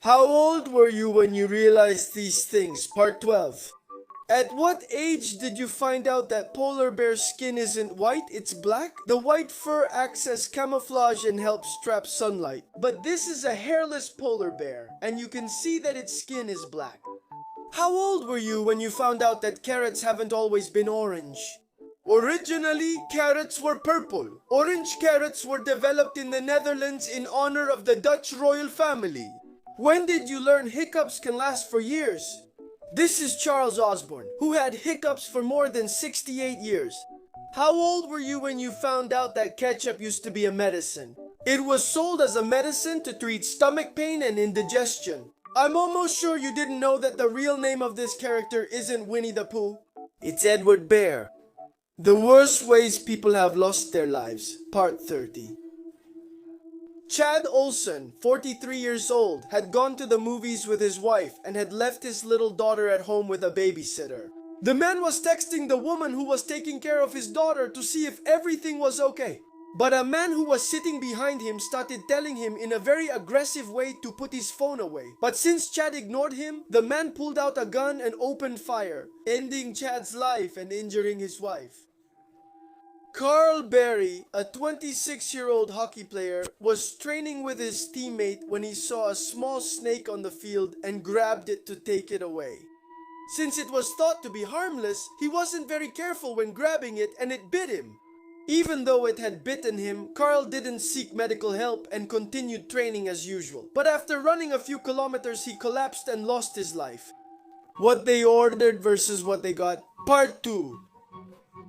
How old were you when you realized these things? Part 12. At what age did you find out that polar bear skin isn't white, it's black? The white fur acts as camouflage and helps trap sunlight. But this is a hairless polar bear, and you can see that its skin is black. How old were you when you found out that carrots haven't always been orange? Originally, carrots were purple. Orange carrots were developed in the Netherlands in honor of the Dutch royal family. When did you learn hiccups can last for years? This is Charles Osborne, who had hiccups for more than 68 years. How old were you when you found out that ketchup used to be a medicine? It was sold as a medicine to treat stomach pain and indigestion. I'm almost sure you didn't know that the real name of this character isn't Winnie the Pooh. It's Edward Bear. The worst ways people have lost their lives, Part 30. Chad Olson, 43 years old, had gone to the movies with his wife and had left his little daughter at home with a babysitter. The man was texting the woman who was taking care of his daughter to see if everything was okay. But a man who was sitting behind him started telling him in a very aggressive way to put his phone away. But since Chad ignored him, the man pulled out a gun and opened fire, ending Chad's life and injuring his wife. Carl Berry, a 26-year-old hockey player, was training with his teammate when he saw a small snake on the field and grabbed it to take it away. Since it was thought to be harmless, he wasn't very careful when grabbing it and it bit him. Even though it had bitten him, Carl didn't seek medical help and continued training as usual. But after running a few kilometers, he collapsed and lost his life. What they ordered versus what they got. Part 2.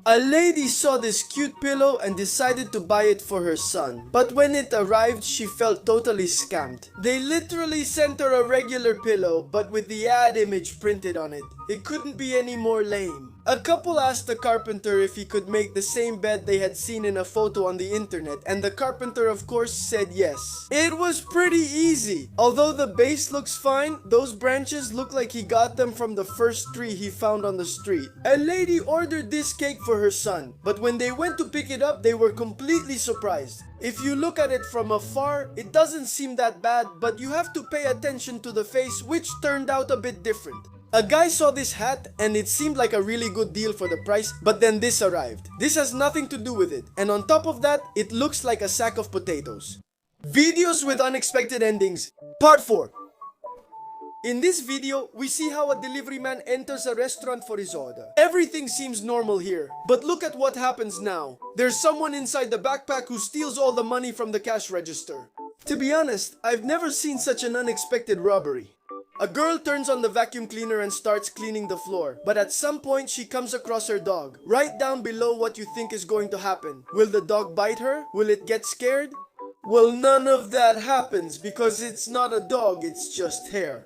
A lady saw this cute pillow and decided to buy it for her son. But when it arrived, she felt totally scammed. They literally sent her a regular pillow, but with the ad image printed on it. It couldn't be any more lame. A couple asked the carpenter if he could make the same bed they had seen in a photo on the internet, and the carpenter of course said yes. It was pretty easy. Although the base looks fine, those branches look like he got them from the first tree he found on the street. A lady ordered this cake for her son, but when they went to pick it up, they were completely surprised. If you look at it from afar, it doesn't seem that bad, but you have to pay attention to the face, which turned out a bit different. A guy saw this hat and it seemed like a really good deal for the price, but then this arrived. This has nothing to do with it, and on top of that, it looks like a sack of potatoes. Videos with unexpected endings. Part 4. In this video, we see how a delivery man enters a restaurant for his order. Everything seems normal here, but look at what happens now. There's someone inside the backpack who steals all the money from the cash register. To be honest, I've never seen such an unexpected robbery. A girl turns on the vacuum cleaner and starts cleaning the floor, but at some point she comes across her dog. Write down below what you think is going to happen. Will the dog bite her? Will it get scared? Well, none of that happens because it's not a dog, it's just hair.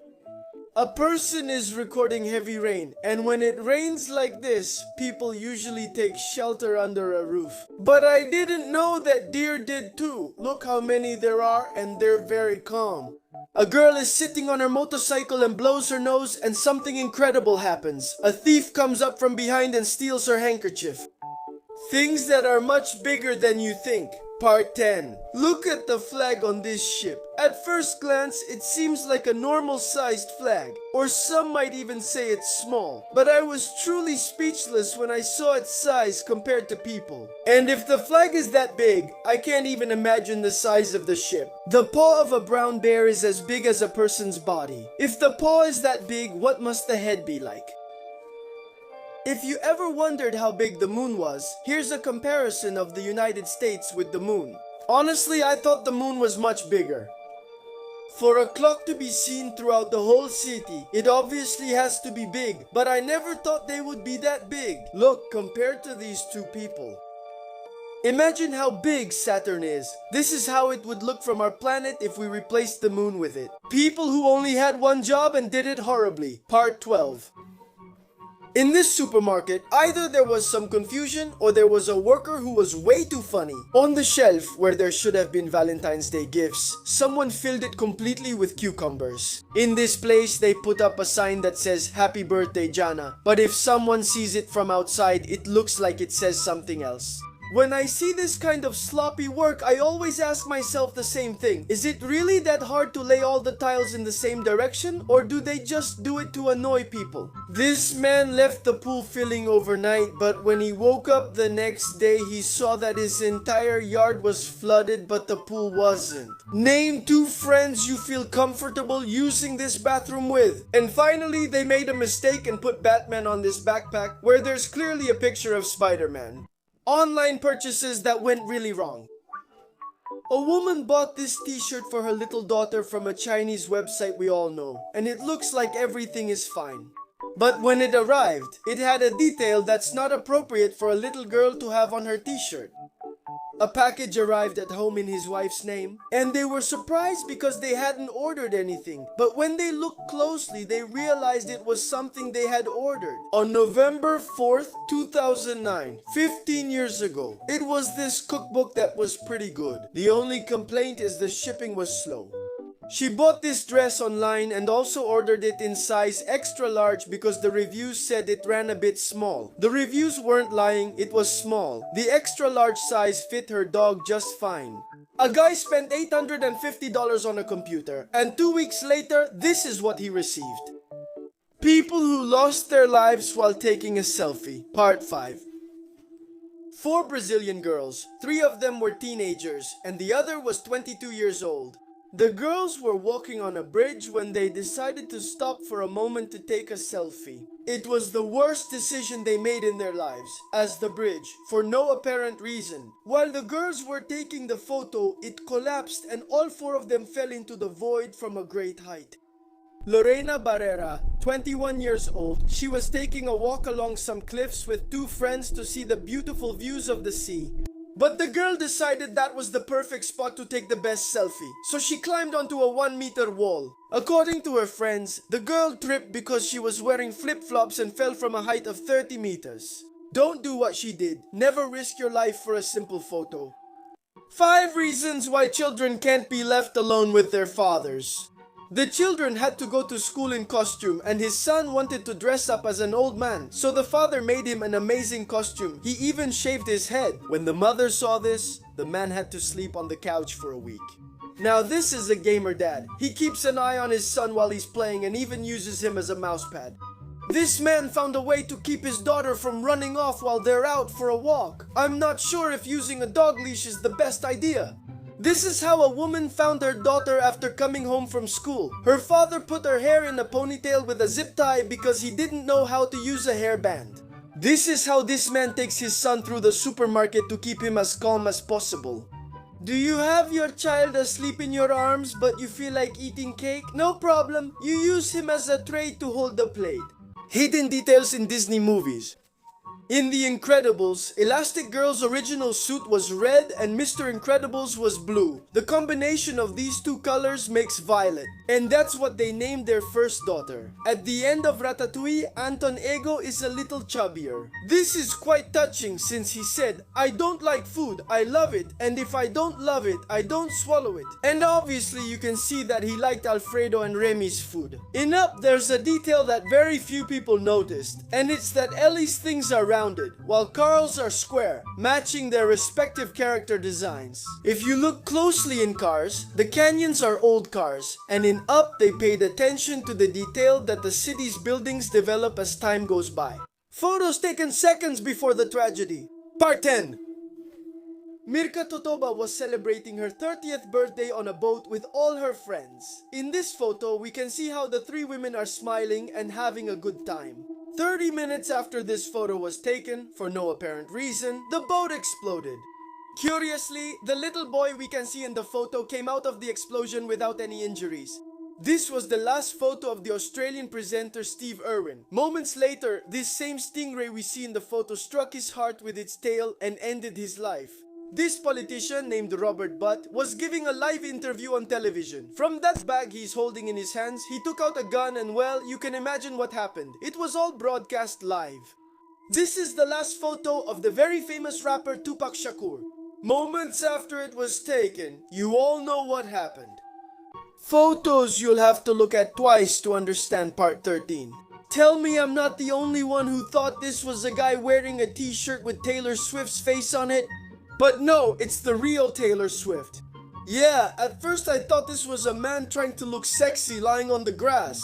A person is recording heavy rain, and when it rains like this, people usually take shelter under a roof. But I didn't know that deer did too. Look how many there are, and they're very calm. A girl is sitting on her motorcycle and blows her nose, and something incredible happens. A thief comes up from behind and steals her handkerchief. Things that are much bigger than you think. Part 10. Look at the flag on this ship. At first glance, it seems like a normal sized flag, or some might even say it's small. But I was truly speechless when I saw its size compared to people. And if the flag is that big, I can't even imagine the size of the ship. The paw of a brown bear is as big as a person's body. If the paw is that big, what must the head be like? If you ever wondered how big the moon was, here's a comparison of the United States with the moon. Honestly, I thought the moon was much bigger. For a clock to be seen throughout the whole city, it obviously has to be big, but I never thought they would be that big. Look, compared to these two people. Imagine how big Saturn is. This is how it would look from our planet if we replaced the moon with it. People who only had one job and did it horribly. Part 12. In this supermarket, either there was some confusion or there was a worker who was way too funny. On the shelf, where there should have been Valentine's Day gifts, someone filled it completely with cucumbers. In this place, they put up a sign that says, "Happy birthday, Jana." But if someone sees it from outside, it looks like it says something else. When I see this kind of sloppy work, I always ask myself the same thing. Is it really that hard to lay all the tiles in the same direction, or do they just do it to annoy people? This man left the pool filling overnight, but when he woke up the next day, he saw that his entire yard was flooded, but the pool wasn't. Name 2 friends you feel comfortable using this bathroom with. And finally, they made a mistake and put Batman on this backpack, where there's clearly a picture of Spider-Man. Online purchases that went really wrong. A woman bought this t-shirt for her little daughter from a Chinese website we all know, and it looks like everything is fine. But when it arrived, it had a detail that's not appropriate for a little girl to have on her t-shirt. A package arrived at home in his wife's name, and they were surprised because they hadn't ordered anything. But when they looked closely, they realized it was something they had ordered. On November 4th, 2009, 15 years ago, it was this cookbook that was pretty good. The only complaint is the shipping was slow. She bought this dress online and also ordered it in size extra large because the reviews said it ran a bit small. The reviews weren't lying, it was small. The extra large size fit her dog just fine. A guy spent $850 on a computer, and 2 weeks later, this is what he received. People who lost their lives while taking a selfie, Part 5. 4 Brazilian girls, 3 of them were teenagers, and the other was 22 years old. The girls were walking on a bridge when they decided to stop for a moment to take a selfie. It was the worst decision they made in their lives, as the bridge, for no apparent reason. While the girls were taking the photo, it collapsed and all 4 of them fell into the void from a great height. Lorena Barrera, 21 years old, she was taking a walk along some cliffs with 2 friends to see the beautiful views of the sea. But the girl decided that was the perfect spot to take the best selfie, so she climbed onto a 1-meter wall. According to her friends, the girl tripped because she was wearing flip-flops and fell from a height of 30 meters. Don't do what she did. Never risk your life for a simple photo. 5 reasons why children can't be left alone with their fathers. The children had to go to school in costume, and his son wanted to dress up as an old man, so the father made him an amazing costume. He even shaved his head. When the mother saw this, the man had to sleep on the couch for a week. Now this is a gamer dad. He keeps an eye on his son while he's playing and even uses him as a mousepad. This man found a way to keep his daughter from running off while they're out for a walk. I'm not sure if using a dog leash is the best idea. This is how a woman found her daughter after coming home from school. Her father put her hair in a ponytail with a zip tie because he didn't know how to use a hairband. This is how this man takes his son through the supermarket to keep him as calm as possible. Do you have your child asleep in your arms but you feel like eating cake? No problem, you use him as a tray to hold the plate. Hidden details in Disney movies. In The Incredibles, Elastic Girl's original suit was red and Mr. Incredible's was blue. The combination of these 2 colors makes violet, and that's what they named their first daughter. At the end of Ratatouille, Anton Ego is a little chubbier. This is quite touching since he said, "I don't like food, I love it, and if I don't love it, I don't swallow it." And obviously you can see that he liked Alfredo and Remy's food. In Up, there's a detail that very few people noticed, and it's that Ellie's things are rounded, while Carl's are square, matching their respective character designs. If you look closely in Cars, the canyons are old cars, and in Up they paid attention to the detail that the city's buildings develop as time goes by. Photos taken seconds before the tragedy. Part 10. Mirka Totoba was celebrating her 30th birthday on a boat with all her friends. In this photo, we can see how the 3 women are smiling and having a good time. 30 minutes after this photo was taken, for no apparent reason, the boat exploded. Curiously, the little boy we can see in the photo came out of the explosion without any injuries. This was the last photo of the Australian presenter Steve Irwin. Moments later, this same stingray we see in the photo struck his heart with its tail and ended his life. This politician, named Robert Butt, was giving a live interview on television. From that bag he's holding in his hands, he took out a gun and, well, you can imagine what happened. It was all broadcast live. This is the last photo of the very famous rapper Tupac Shakur. Moments after it was taken, you all know what happened. Photos you'll have to look at twice to understand Part 13. Tell me I'm not the only one who thought this was a guy wearing a t-shirt with Taylor Swift's face on it. But no, it's the real Taylor Swift. Yeah, at first I thought this was a man trying to look sexy lying on the grass.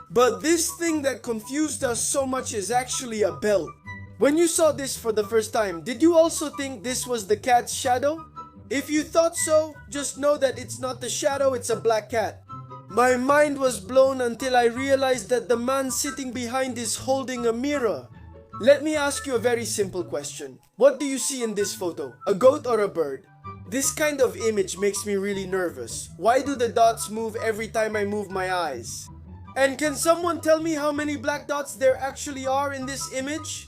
But this thing that confused us so much is actually a belt. When you saw this for the first time, did you also think this was the cat's shadow? If you thought so, just know that it's not the shadow, it's a black cat. My mind was blown until I realized that the man sitting behind is holding a mirror. Let me ask you a very simple question. What do you see in this photo? A goat or a bird? This kind of image makes me really nervous. Why do the dots move every time I move my eyes? And can someone tell me how many black dots there actually are in this image?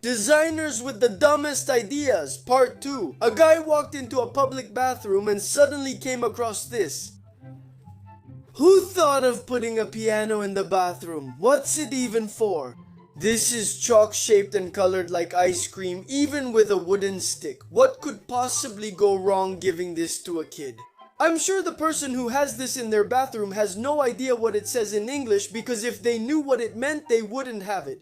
Designers with the dumbest ideas, part 2. A guy walked into a public bathroom and suddenly came across this. Who thought of putting a piano in the bathroom? What's it even for? This is chalk-shaped and colored like ice cream, even with a wooden stick. What could possibly go wrong giving this to a kid? I'm sure the person who has this in their bathroom has no idea what it says in English, because if they knew what it meant, they wouldn't have it.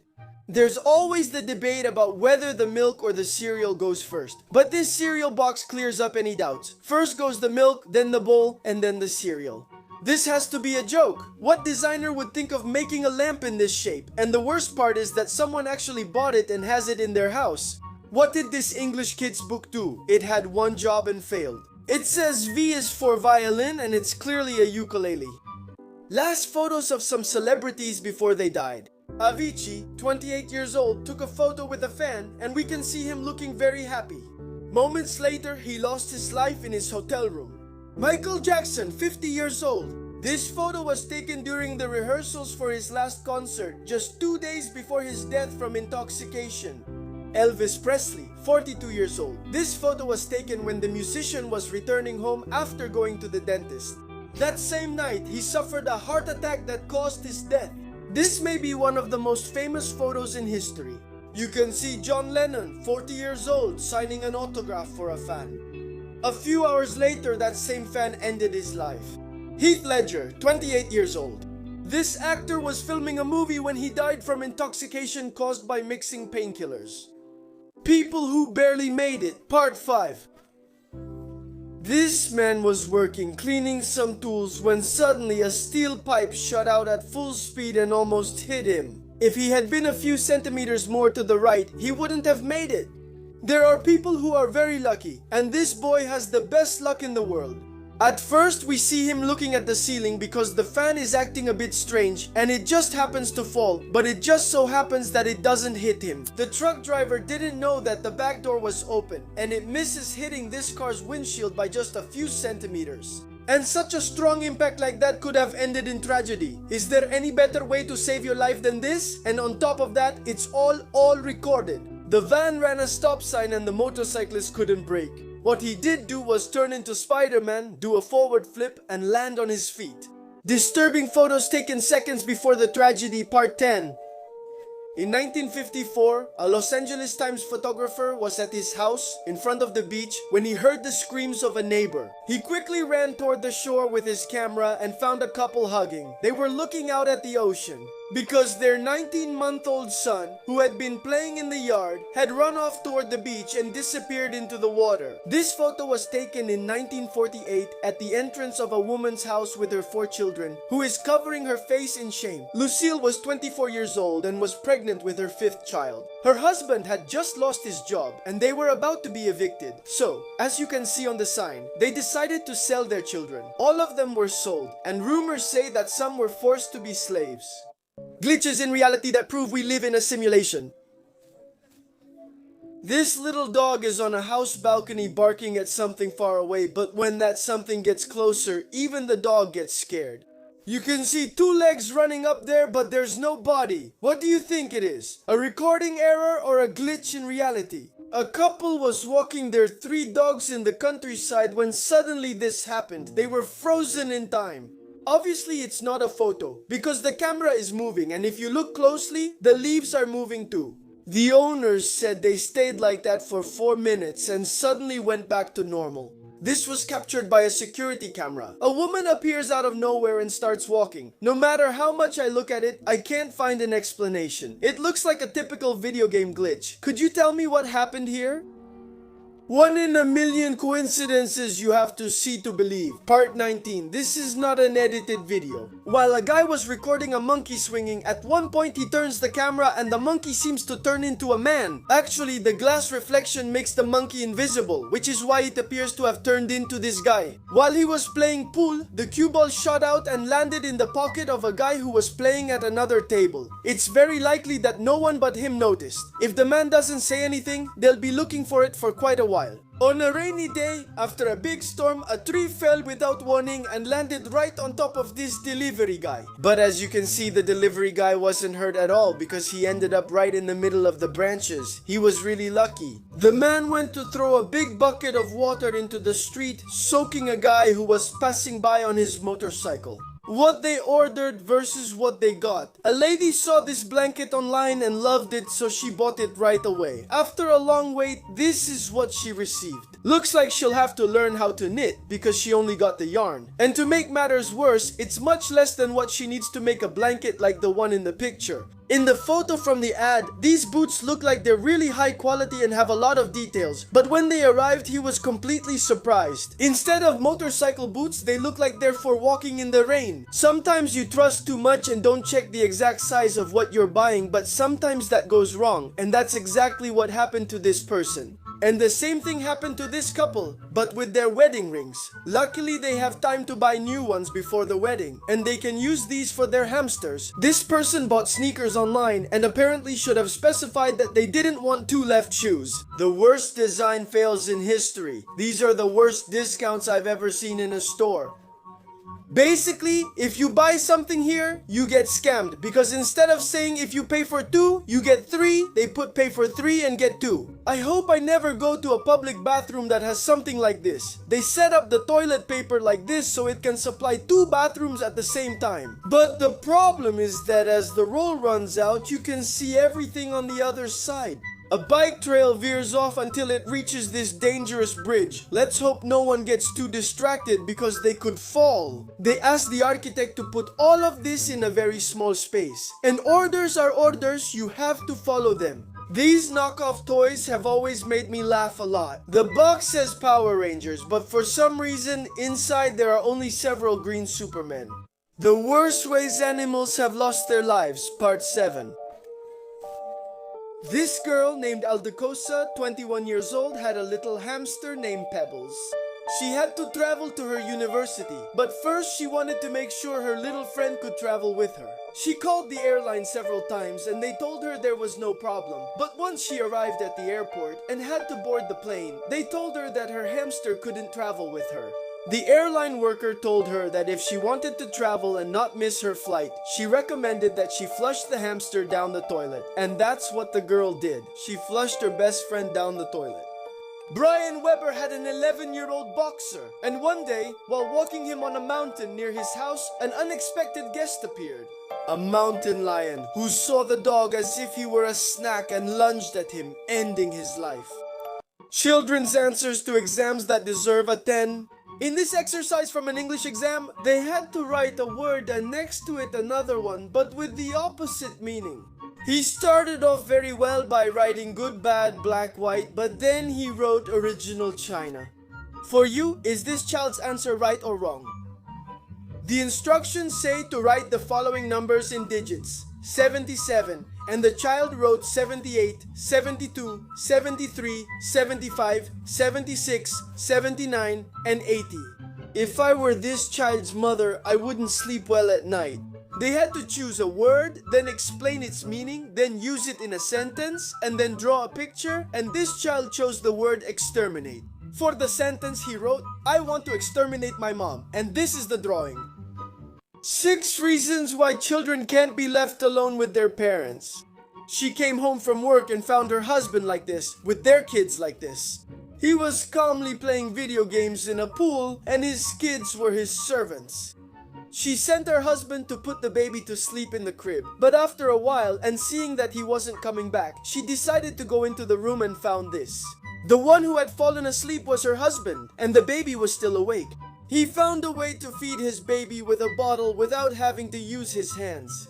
There's always the debate about whether the milk or the cereal goes first. But this cereal box clears up any doubts. First goes the milk, then the bowl, and then the cereal. This has to be a joke. What designer would think of making a lamp in this shape? And the worst part is that someone actually bought it and has it in their house. What did this English kid's book do? It had one job and failed. It says V is for violin and it's clearly a ukulele. Last photos of some celebrities before they died. Avicii, 28 years old, took a photo with a fan and we can see him looking very happy. Moments later, he lost his life in his hotel room. Michael Jackson, 50 years old. This photo was taken during the rehearsals for his last concert, just 2 days before his death from intoxication. Elvis Presley, 42 years old. This photo was taken when the musician was returning home after going to the dentist. That same night, he suffered a heart attack that caused his death. This may be one of the most famous photos in history. You can see John Lennon, 40 years old, signing an autograph for a fan. A few hours later, that same fan ended his life. Heath Ledger, 28 years old. This actor was filming a movie when he died from intoxication caused by mixing painkillers. People who barely made it, part 5. This man was working cleaning some tools when suddenly a steel pipe shot out at full speed and almost hit him. If he had been a few centimeters more to the right, he wouldn't have made it. There are people who are very lucky, and this boy has the best luck in the world. At first, we see him looking at the ceiling because the fan is acting a bit strange and it just happens to fall, but it just so happens that it doesn't hit him. The truck driver didn't know that the back door was open and it misses hitting this car's windshield by just a few centimeters. And such a strong impact like that could have ended in tragedy. Is there any better way to save your life than this? And on top of that, it's all recorded. The van ran a stop sign and the motorcyclist couldn't brake. What he did do was turn into Spider-Man, do a forward flip, and land on his feet. Disturbing photos taken seconds before the tragedy, part 10. In 1954, a Los Angeles Times photographer was at his house in front of the beach when he heard the screams of a neighbor. He quickly ran toward the shore with his camera and found a couple hugging. They were looking out at the ocean because their 19-month-old son, who had been playing in the yard, had run off toward the beach and disappeared into the water. This photo was taken in 1948 at the entrance of a woman's house with her 4 children, who is covering her face in shame. Lucille was 24 years old and was pregnant with her 5th child. Her husband had just lost his job and they were about to be evicted. So, as you can see on the sign, they decided to sell their children. All of them were sold, and rumors say that some were forced to be slaves. Glitches in reality that prove we live in a simulation. This little dog is on a house balcony barking at something far away, but when that something gets closer, even the dog gets scared. You can see 2 legs running up there, but there's no body. What do you think it is? A recording error or a glitch in reality? A couple was walking their 3 dogs in the countryside when suddenly this happened. They were frozen in time. Obviously, it's not a photo because the camera is moving, and if you look closely, the leaves are moving too. The owners said they stayed like that for 4 minutes and suddenly went back to normal. This was captured by a security camera. A woman appears out of nowhere and starts walking. No matter how much I look at it, I can't find an explanation. It looks like a typical video game glitch. Could you tell me what happened here? One in a million coincidences you have to see to believe. Part 19. This is not an edited video. While a guy was recording a monkey swinging, at one point he turns the camera and the monkey seems to turn into a man. Actually, the glass reflection makes the monkey invisible, which is why it appears to have turned into this guy. While he was playing pool, the cue ball shot out and landed in the pocket of a guy who was playing at another table. It's very likely that no one but him noticed. If the man doesn't say anything, they'll be looking for it for quite a while. On a rainy day, after a big storm, a tree fell without warning and landed right on top of this delivery guy. But as you can see, the delivery guy wasn't hurt at all because he ended up right in the middle of the branches. He was really lucky. The man went to throw a big bucket of water into the street, soaking a guy who was passing by on his motorcycle. What they ordered versus what they got. A lady saw this blanket online and loved it, so she bought it right away. After a long wait, this is what she received. Looks like she'll have to learn how to knit because she only got the yarn. And to make matters worse, it's much less than what she needs to make a blanket like the one in the picture. In the photo from the ad, these boots look like they're really high quality and have a lot of details. But when they arrived, he was completely surprised. Instead of motorcycle boots, they look like they're for walking in the rain. Sometimes you trust too much and don't check the exact size of what you're buying, but sometimes that goes wrong. And that's exactly what happened to this person. And the same thing happened to this couple, but with their wedding rings. Luckily, they have time to buy new ones before the wedding, and they can use these for their hamsters. This person bought sneakers online and apparently should have specified that they didn't want two left shoes. The worst design fails in history. These are the worst discounts I've ever seen in a store. Basically, if you buy something here, you get scammed because instead of saying if you pay for 2, you get 3, they put pay for 3 and get 2. I hope I never go to a public bathroom that has something like this. They set up the toilet paper like this so it can supply 2 bathrooms at the same time. But the problem is that as the roll runs out, you can see everything on the other side. A bike trail veers off until it reaches this dangerous bridge. Let's hope no one gets too distracted because they could fall. They asked the architect to put all of this in a very small space. And orders are orders, you have to follow them. These knockoff toys have always made me laugh a lot. The box says Power Rangers, but for some reason, inside there are only several green Supermen. The worst ways animals have lost their lives, Part 7. This girl named Aldecosa, 21 years old, had a little hamster named Pebbles. She had to travel to her university, but first she wanted to make sure her little friend could travel with her. She called the airline several times and they told her there was no problem. But once she arrived at the airport and had to board the plane, they told her that her hamster couldn't travel with her. The airline worker told her that if she wanted to travel and not miss her flight, she recommended that she flush the hamster down the toilet. And that's what the girl did. She flushed her best friend down the toilet. Brian Weber had an 11-year-old boxer, and one day, while walking him on a mountain near his house, an unexpected guest appeared. A mountain lion who saw the dog as if he were a snack and lunged at him, ending his life. Children's answers to exams that deserve a 10. In this exercise from an English exam, they had to write a word and next to it another one, but with the opposite meaning. He started off very well by writing good, bad, black, white, but then he wrote original China. For you, is this child's answer right or wrong? The instructions say to write the following numbers in digits. 77, and the child wrote 78, 72, 73, 75, 76, 79, and 80. If I were this child's mother, I wouldn't sleep well at night. They had to choose a word, then explain its meaning, then use it in a sentence, and then draw a picture, and this child chose the word exterminate. For the sentence he wrote, I want to exterminate my mom, and this is the drawing. 6 reasons why children can't be left alone with their parents. She came home from work and found her husband like this, with their kids like this. He was calmly playing video games in a pool, and his kids were his servants. She sent her husband to put the baby to sleep in the crib, but after a while, and seeing that he wasn't coming back, she decided to go into the room and found this. The one who had fallen asleep was her husband, and the baby was still awake. He found a way to feed his baby with a bottle without having to use his hands.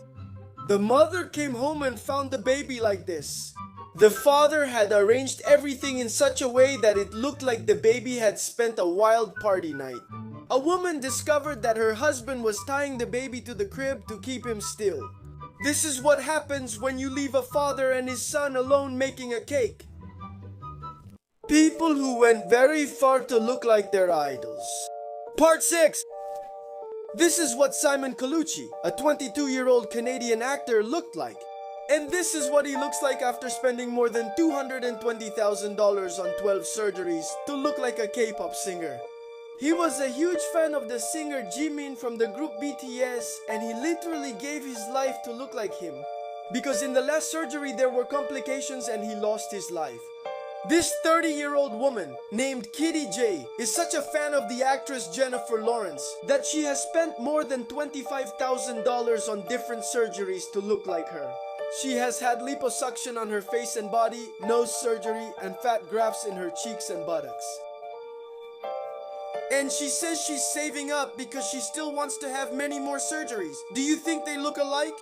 The mother came home and found the baby like this. The father had arranged everything in such a way that it looked like the baby had spent a wild party night. A woman discovered that her husband was tying the baby to the crib to keep him still. This is what happens when you leave a father and his son alone making a cake. People who went very far to look like their idols. Part 6. This is what Simon Colucci, a 22-year-old Canadian actor, looked like. And this is what he looks like after spending more than $220,000 on 12 surgeries to look like a K-pop singer. He was a huge fan of the singer Jimin from the group BTS, and he literally gave his life to look like him. Because in the last surgery there were complications and he lost his life. This 30-year-old woman, named Kitty J, is such a fan of the actress Jennifer Lawrence that she has spent more than $25,000 on different surgeries to look like her. She has had liposuction on her face and body, nose surgery, and fat grafts in her cheeks and buttocks. And she says she's saving up because she still wants to have many more surgeries. Do you think they look alike?